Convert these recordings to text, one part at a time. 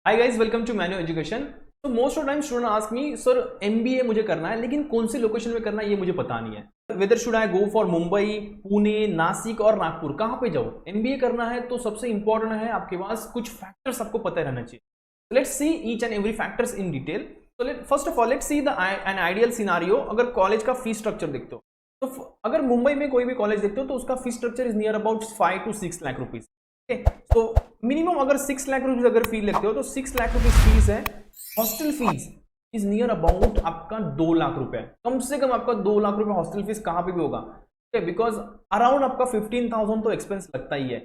Hi guys, welcome to Manyu education. तो most of time student ask me sir MBA मुझे करना है लेकिन कौन सी लोकेशन में करना है ये मुझे पता नहीं है। Weather should I go for Mumbai, Pune, Nashik और नागपुर, कहाँ पे जाऊँ? एमबीए करना है तो सबसे इंपॉर्टेंट है आपके पास कुछ फैक्टर्स आपको पता रहना चाहिए। Let's see each and every factors in detail. तो first of all let's see the an ideal scenario. अगर कॉलेज का फीस स्ट्रक्चर देखते हो तो अगर मुंबई में कोई भी कॉलेज देखते हो तो उसका fees structure is near about 5 to 6 lakh rupees. तो मिनिमम अगर 6 लाख रुपीज अगर फी लेते हो तो 6 लाख रुपीज फीस है। Hostel fees is near about आपका 2 लाख रुपए, कम से कम आपका 2 लाख रुपए हॉस्टल फीस कहां पे भी होगा, बिकॉज अराउंड आपका 15,000 तो एक्सपेंस लगता ही है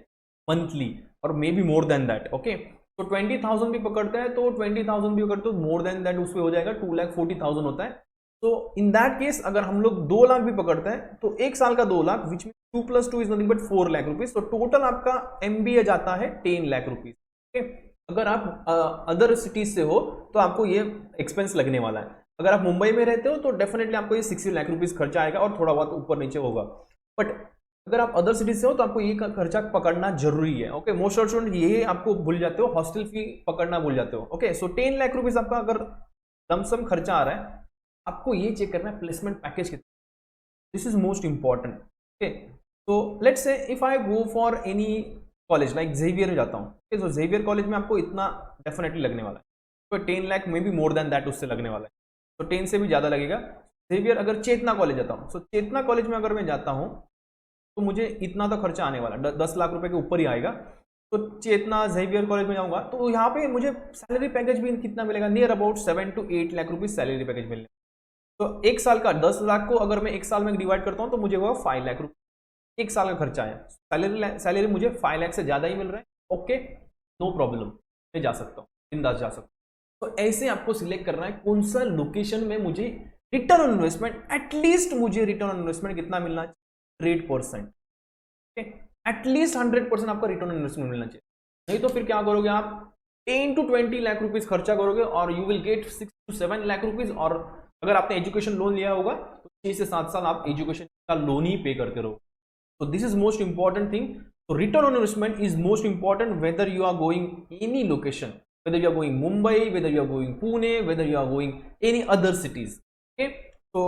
मंथली और may be more than that. Okay, तो 20,000 भी पकड़ते हैं तो 20,000 भी पकड़ते हो मोर देन दैट उसमें हो जाएगा 2,40,000 होता है। तो इन दैट केस अगर हम लोग 2 लाख भी पकड़ते हैं तो एक साल का 2 लाख, विच में 2 + 2 is nothing but 4 lakh rupees. तो टोटल आपका एमबीए जाता है 10 लाख रुपीज। अगर आप अदर सिटीज से हो तो आपको ये एक्सपेंस लगने वाला है। अगर आप मुंबई में रहते हो तो डेफिनेटली आपको ये 60 लाख रुपीज खर्चा आएगा और थोड़ा बहुत ऊपर नीचे होगा। बट अगर आप अदर सिटीज से हो तो आपको ये खर्चा पकड़ना जरूरी है। ओके, मोस्ट ऑफ स्टूडेंट यही आपको भूल जाते हो, हॉस्टल फी पकड़ना भूल जाते हो। ओके, सो 10 लाख रुपीज आपका अगर लमसम खर्चा आ रहा है, आपको ये चेक करना है प्लेसमेंट पैकेज कितना। This is most important. Okay, तो let's say if I go for any college like Xavier जाता हूँ, तो जेवियर कॉलेज में आपको इतना डेफिनेटली लगने वाला है। तो 10 लाख में भी मोर देन दैट उससे लगने वाला है, तो 10 से भी ज़्यादा लगेगा। जेवियर अगर चेतना कॉलेज जाता हूँ, तो चेतना कॉलेज में अगर मैं जाता हूँ तो मुझे इतना तो खर्चा आने वाला है, 10 लाख रुपए के ऊपर ही आएगा। तो चेतना जेवियर कॉलेज में जाऊँगा तो यहाँ पे मुझे सैलरी पैकेज भी कितना मिलेगा, near about 7 to 8 lakh rupees salary package मिलने। तो एक साल का 10 लाख को अगर मैं एक साल में डिवाइड करता हूँ तो मुझे होगा 5 लाख रुपये एक साल का खर्चा है। सैलरी मुझे 5 लाख से ज़्यादा ही मिल रहा है। ओके, नो प्रॉब्लम, मैं जा सकता हूँ, बिंदास जा सकता हूँ। तो ऐसे आपको सिलेक्ट करना है कौन सा लोकेशन में मुझे रिटर्न ऑन इन्वेस्टमेंट, एटलीस्ट मुझे रिटर्न ऑन इन्वेस्टमेंट कितना मिलना चाहिए, 100%। एटलीस्ट 100% आपका रिटर्न ऑन इन्वेस्टमेंट मिलना चाहिए। नहीं तो फिर क्या करोगे आप, 10 to 20 लाख रुपीज खर्चा करोगे और you will get 6 to 7 lakh rupees. और अगर आपने एजुकेशन लोन लिया होगा तो 6 से 7 साल आप एजुकेशन का लोन ही पे करते रहो। So this is most important thing. So return on investment is most important whether you are going any location, whether you are going Mumbai, whether you are going Pune, whether you are going any other cities. Okay, so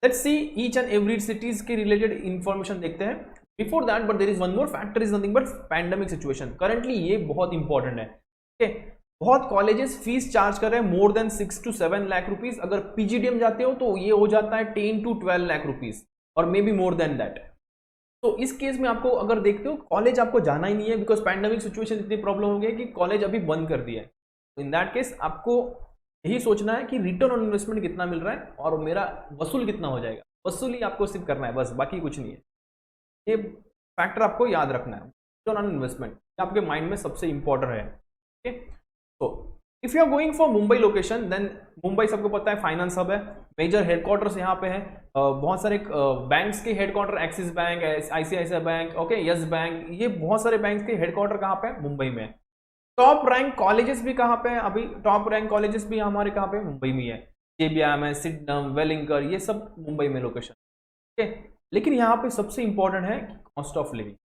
let's see each and every cities के related information देखते हैं। Before that, but there is one more factor is nothing but pandemic situation. Currently ये बहुत important है। Okay, बहुत colleges fees charge कर रहे हैं more than 6 to 7 lakh rupees. अगर पीजीडीएम जाते हो तो ये हो जाता है 10 to 12 लाख रुपीज और may be more than that. तो इस केस में आपको अगर देखते हो कॉलेज आपको जाना ही नहीं है, बिकॉज पैंडेमिक सिचुएशन इतनी प्रॉब्लम हो गई है कि कॉलेज अभी बंद कर दिया है। तो इन दैट केस आपको यही सोचना है कि रिटर्न ऑन इन्वेस्टमेंट कितना मिल रहा है और मेरा वसूल कितना हो जाएगा। वसूल ही आपको सिर्फ करना है बस, बाकी कुछ नहीं है। ये फैक्टर आपको याद रखना है, रिटर्न ऑन इन्वेस्टमेंट आपके माइंड में सबसे इंपॉर्टेंट है। ओके, तो if you are going for Mumbai location, then Mumbai सबको पता है फाइनेंस हब है, मेजर हेडक्वार्टर्स यहाँ पे है। बहुत सारे बैंक्स के headquarter, Axis bank, ICICI bank, okay, Yes bank, ये बहुत सारे बैंक्स के हेडक्वार्टर कहाँ पे है, मुंबई में। टॉप रैंक कॉलेजेस भी कहाँ पे है, अभी टॉप रैंक कॉलेजेस भी हमारे कहाँ पे, मुंबई में है। जेबीएम है, सिडनम, वेलिंगर, ये सब मुंबई में लोकेशन। ओके, लेकिन यहाँ पे सबसे इंपॉर्टेंट है कॉस्ट ऑफ लिविंग।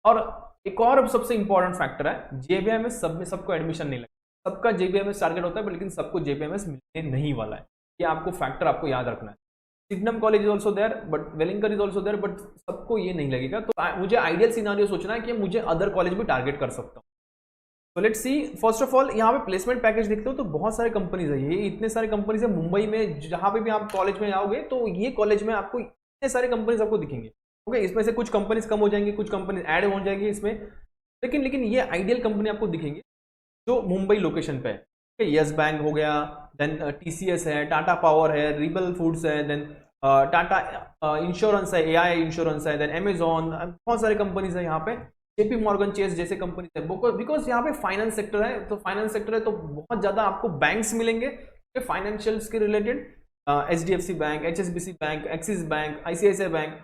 और एक और सबसे इंपॉर्टेंट फैक्टर है, जेबीएमएस सब में सबको एडमिशन नहीं लगता। सबका जेबीएमएस टारगेट होता है लेकिन सबको जेबीएमएस मिलने नहीं वाला है। ये आपको फैक्टर आपको याद रखना है। Sydenham college is also there but Welingkar is also there, but सबको ये नहीं लगेगा। तो मुझे आइडियल सिनारियो सोचना है कि मुझे अदर कॉलेज भी टारगेट कर सकता हूँ। तो let's see, first of all यहाँ पे प्लेसमेंट पैकेज देखते हो तो बहुत सारे कंपनीज है, ये इतने सारे कंपनीज है मुंबई में। जहाँ पे भी आप कॉलेज में जाओगे तो ये कॉलेज में आपको इतने सारे कंपनीज आपको दिखेंगे। ओके, इसमें से कुछ कंपनीज कम हो जाएंगी, कुछ कंपनीज ऐड हो जाएंगी इसमें, लेकिन ये आइडियल कंपनी आपको दिखेंगे जो मुंबई लोकेशन पे है। यस बैंक हो गया, देन टीसीएस है, टाटा पावर है, रिबल फूड्स है, देन टाटा इंश्योरेंस है, एआई इंश्योरेंस है, देन अमेजॉन, बहुत सारे कंपनीज है यहाँ पे। जेपी मॉर्गन चेस जैसे कंपनी है, बिकॉज यहाँ पे फाइनेंस सेक्टर है। तो फाइनेंस सेक्टर है तो बहुत ज्यादा आपको बैंक्स मिलेंगे फाइनेंशियल्स के related, HDFC bank, HSBC bank, Axis bank, ICICI bank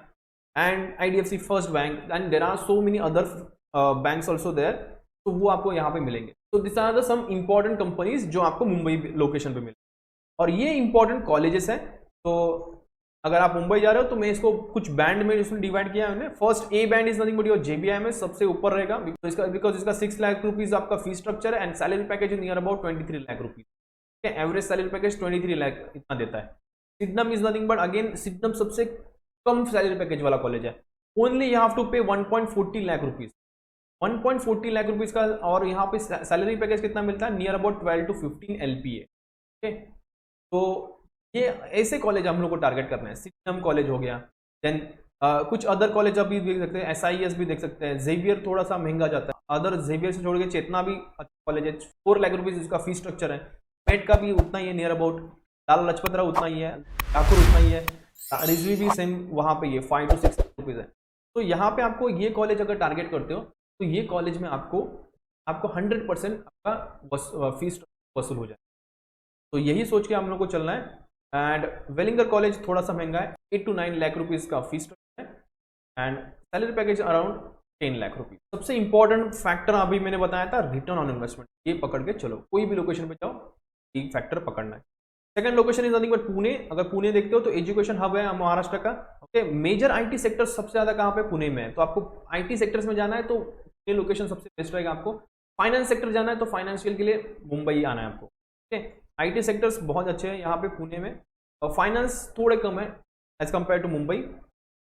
and IDFC First bank, and there are so many other banks also there. तो वो आपको यहाँ पे मिलेंगे। तो this are the some important companies जो आपको मुंबई लोकेशन पे मिले। और ये इंपॉर्टेंट कॉलेजेस हैं। तो अगर आप मुंबई जा रहे हो तो मैं इसको कुछ बैंड में इसमें डिवाइड किया है मैंने। First A band is nothing but your JBIMS, सबसे ऊपर रहेगा बिकॉज इसका 6 लाख रुपीज आपका फी स्ट्रक्चर है and salary package near about 23 lakh rupees. Average salary package 23 lakh इतना देता है। सिडनम इज नथिंग बट अगेन सिडनम सबसे कम सैलरी पैकेज वाला कॉलेज है। ओनली यू हैव टू पे 1.40 लाख रुपीज, 1.40 लाख रुपीज का। और यहाँ पे सैलरी पैकेज कितना मिलता है, near about 12 to 15 LPA। Okay, तो ये ऐसे कॉलेज हम लोग को टारगेट करना है। सिडनम कॉलेज हो गया, देन कुछ अदर कॉलेज अभी देख सकते हैं, SIS भी देख सकते हैं। जेवियर थोड़ा सा महंगा जाता है, अदर जेवियर से छोड़ के चेतना भी अच्छा कॉलेज है, 4 लाख रुपीज इसका फी स्ट्रक्चर है। मेट का भी उतना ही है, नियर अबाउट। लाला लाजपत राय उतना ही है, ठाकुर उतना ही है, रिजवी भी सेम वहाँ पे ये 5 to 6 लाख रुपीज है। तो यहाँ पे आपको ये कॉलेज अगर टारगेट करते हो तो ये कॉलेज में आपको 100% आपका फीस वसूल हो जाए। तो यही सोच के हम लोग को चलना है। एंड वेलिंगर कॉलेज थोड़ा सा महंगा है, 8 to 9 लाख रुपीज का फीस है and salary package around 10 lakh rupees. सबसे इंपॉर्टेंट फैक्टर अभी मैंने बताया था रिटर्न ऑन इन्वेस्टमेंट, ये पकड़ के चलो। कोई भी लोकेशन पे जाओ ये फैक्टर पकड़ना है। Second location is nothing but Pune. अगर पुणे देखते हो तो एजुकेशन हब है महाराष्ट्र का। ओके, मेजर IT सेक्टर सबसे ज्यादा कहाँ पे, पुणे में है। तो आपको IT सेक्टर्स में जाना है तो पुणे लोकेशन सबसे बेस्ट रहेगा आपको। फाइनेंस सेक्टर जाना है तो फाइनेंशियल के लिए मुंबई आना है आपको। ओके, IT सेक्टर्स बहुत अच्छे हैं यहाँ पे पुणे में, और फाइनेंस थोड़े कम है as compare to Mumbai.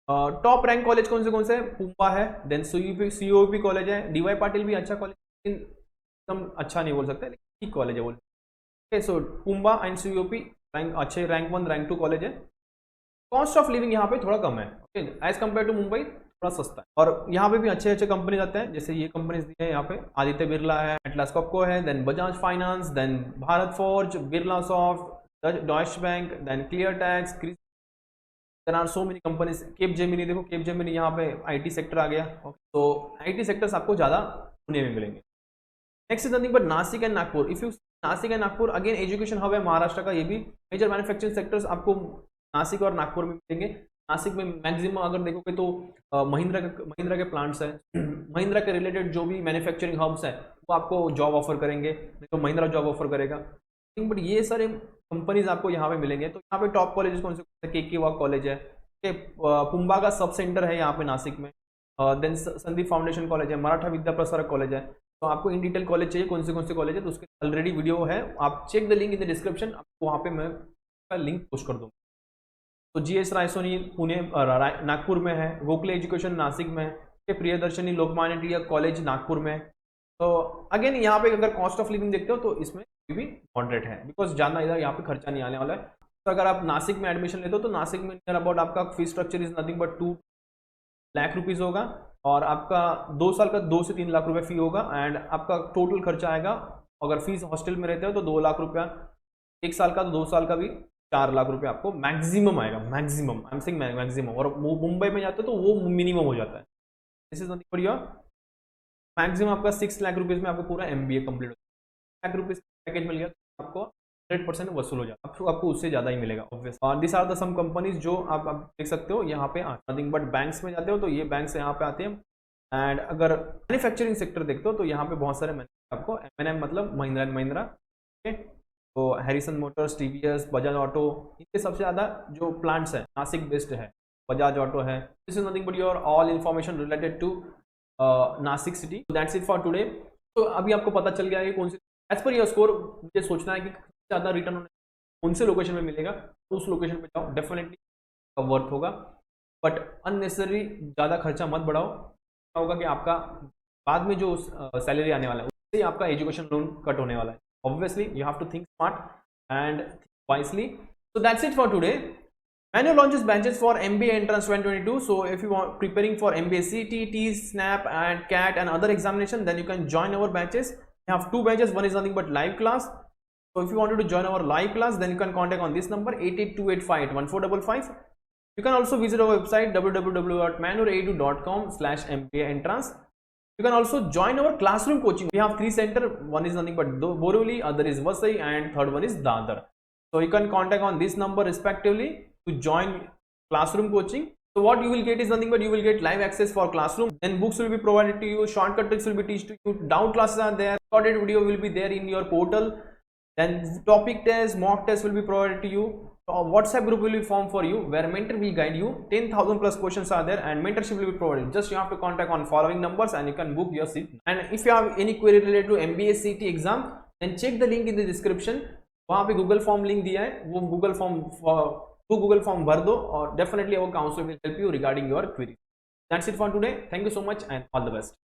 Top rank college कौन से पुम्बा है, देन COP कॉलेज है, DY पाटिल भी अच्छा कॉलेज, एकदम अच्छा नहीं बोल सकते लेकिन ठीक कॉलेज है बोल। Okay, so PUMBA and COP rank अच्छे, रैंक 1 रैंक 2 कॉलेज है। कॉस्ट ऑफ लिविंग यहाँ पे थोड़ा कम है, okay, as compare to Mumbai थोड़ा सस्ता है। और यहाँ पे भी अच्छे अच्छे कंपनीज आते हैं, जैसे ये कंपनीज दी है यहाँ पे, आदित्य बिरला है, एटलास कॉपको है, then Bajaj Finance, then Bharat Forge, Birla soft, Deutsche Bank, then Clear Tax, there are so many companies. Cap Gemini देखो, केप जेमिनी यहाँ पे IT सेक्टर आ गया। तो IT सेक्टर्स आपको ज़्यादा पुणे में मिलेंगे। Next is nothing but Nashik and Nagpur. If you Nashik and Nagpur, again education hub है महाराष्ट्र का। ये भी मेजर मैन्युफैक्चरिंग सेक्टर्स आपको नासिक और नागपुर में मिलेंगे। नासिक में मैक्सिमम अगर देखोगे तो महिंद्रा के प्लांट्स हैं, महिंद्रा के रिलेटेड जो भी मैन्युफैक्चरिंग हब्स हैं वो आपको जॉब ऑफर करेंगे, नहीं तो महिंद्रा जॉब ऑफर करेगा। बट ये सारे कंपनीज आपको यहाँ पे मिलेंगे। तो यहाँ पे टॉप कॉलेजेस कौन से, KK वाक कॉलेज है, पुम्बा का सब सेंटर है यहाँ पे नासिक में, देन संदीप फाउंडेशन कॉलेज है, मराठा विद्या प्रसारक कॉलेज है। तो आपको इन डिटेल कॉलेज चाहिए कौन से कॉलेज है तो उसके ऑलरेडी वीडियो है, आप check the link in the description, आपको वहाँ पे मैं लिंक पोस्ट कर दूँगा। तो GS रायसोनी पुणे नागपुर में है, गोखले एजुकेशन नासिक में है, प्रियदर्शनी लोकमान्य टिलक कॉलेज नागपुर में है। तो अगेन यहाँ पे अगर कॉस्ट ऑफ लिविंग देखते हो तो इसमें भी मॉडरेट है, बिकॉज ज़्यादा इधर यहाँ पे खर्चा नहीं आने वाला है। तो अगर आप नासिक में एडमिशन लेते हो तो नासिक में नियर अबाउट आपका fees structure is nothing but 2 lakh rupees होगा, और आपका 2 साल का 2 से 3 लाख रुपये फी होगा। एंड आपका टोटल खर्चा आएगा, अगर फीस हॉस्टल में रहते हो तो 2 लाख रुपया, 1 साल का तो 2 साल का भी 4 लाख रुपये आपको मैक्सिमम आएगा, maximum, I am saying maximum. और मुंबई में जाते हो तो वो मिनिमम हो जाता है। This is nothing but your maximum आपका 6 लाख रुपीज़ में आपको पूरा MBA कंप्लीट होता है। लाख रुपीज़ पैकेज मिल गया तो आपको 100% वसूल हो जाता है, आपको उससे ज़्यादा ही मिलेगा ऑब्वियस। और this are the some companies जो आप देख सकते हो यहाँ पे। नथिंग बट बैंक्स में जाते हो तो ये बैंक्स यहाँ पे आते हैं। एंड अगर मैन्युफैक्चरिंग सेक्टर देखते हो तो यहाँ पे बहुत सारे आपको M&M मतलब महिंद्रा एंड महिंद्रा, तो Harrison Motors, TVS, Bajaj Auto, इनके सबसे ज़्यादा जो प्लांट्स है नासिक बेस्ड है, बजाज ऑटो है। This is nothing but your all information related to Nashik city. That's it for today. तो अभी आपको पता चल गया है कौन सी एज पर योर स्कोर मुझे सोचना है कि ज़्यादा रिटर्न कौन से लोकेशन में मिलेगा, तो उस लोकेशन पे जाओ, डेफिनेटली वर्थ होगा। बट अननेसेसरी ज़्यादा खर्चा मत बढ़ाओ, क्या होगा कि आपका बाद में जो सैलरी आने वाला है उससे आपका एजुकेशन लोन कट होने वाला है। Obviously you have to think smart and wisely. So that's it for today. Manu launches batches for MBA Entrance 2022. So if you are preparing for MBA CT, SNAP and CAT and other examination, then you can join our batches. We have 2 batches. One is nothing but live class. So if you wanted to join our live class, then you can contact on this number 8828581455. You can also visit our website www.manuraedu.com/MBA Entrance. You can also join our classroom coaching. We have 3 centers. One is nothing but Borivali, other is Vasai, and third one is Dadar. So you can contact on this number respectively to join classroom coaching. So what you will get is nothing but you will get live access for classroom. Then books will be provided to you, shortcut tricks will be taught to you, doubt classes are there, recorded video will be there in your portal. Then topic test, mock test will be provided to you. WhatsApp group will be formed for you where mentor will guide you. 10,000 plus questions are there and mentorship will be provided. Just you have to contact on following numbers and you can book your seat. And if you have any query related to MBA CT exam, then check the link in the description. वहाँ पे Google form link दिया है, वो Google form भर दो और definitely our counselor will help you regarding your query. That's it for today. Thank you so much and all the best.